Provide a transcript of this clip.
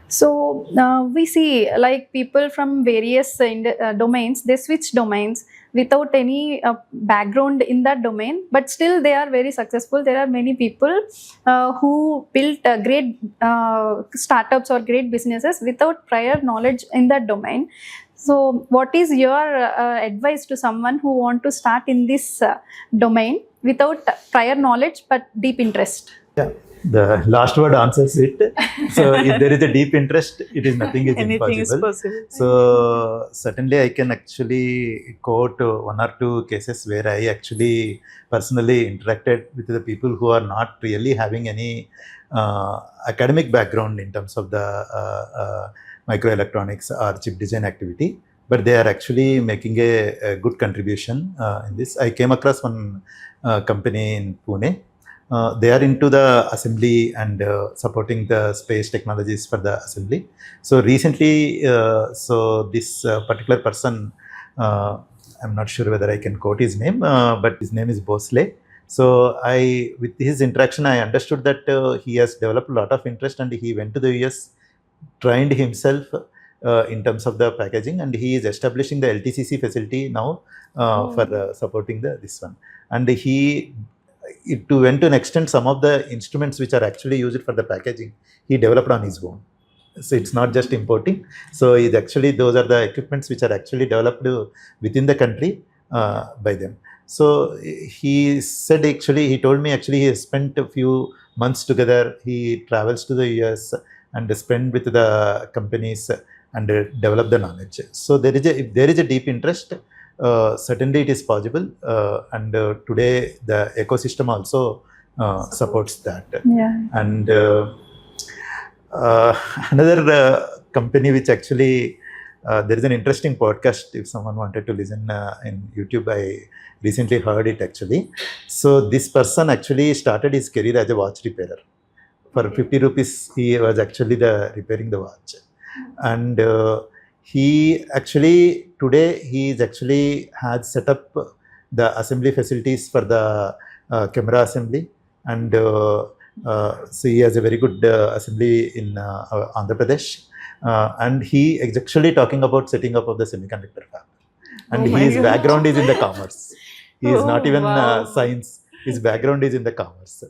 So we see like people from various domains, they switch domains without any background in that domain, but still they are very successful. There are many people who built great startups or great businesses without prior knowledge in that domain. So what is your advice to someone who want to start in this domain without prior knowledge but deep interest? Yeah, the last word answers it. So if there is a deep interest, it is nothing is Anything is impossible. possible. So certainly I can actually quote one or two cases where I actually personally interacted with the people who are not really having any academic background in terms of the microelectronics or chip design activity, but they are actually making a good contribution in this. I came across one company in Pune. They are into the assembly and supporting the space technologies for the assembly. So recently, so this particular person, I'm not sure whether I can quote his name, but his name is Bosley. So with his interaction, I understood that he has developed a lot of interest, and he went to the US, trained himself in terms of the packaging, and he is establishing the LTCC facility now for supporting this one. And went to an extent, some of the instruments which are actually used for the packaging, he developed on his own. So it's not just importing. So it's actually, those are the equipments which are actually developed within the country by them. So he said, actually, he told me actually he has spent a few months together. He travels to the US and spend with the companies and develop the knowledge. So if there is a deep interest, certainly it is possible, and today the ecosystem also supports that. Yeah. And another company which actually there is an interesting podcast, if someone wanted to listen in YouTube, I recently heard it actually. So this person actually started his career as a watch repairer. For 50 rupees he was actually repairing the watch, and he actually today has set up the assembly facilities for the camera assembly, and so he has a very good assembly in Andhra Pradesh, and he is actually talking about setting up of the semiconductor fab, and his background is in the commerce. He is not even science. His background is in the commerce.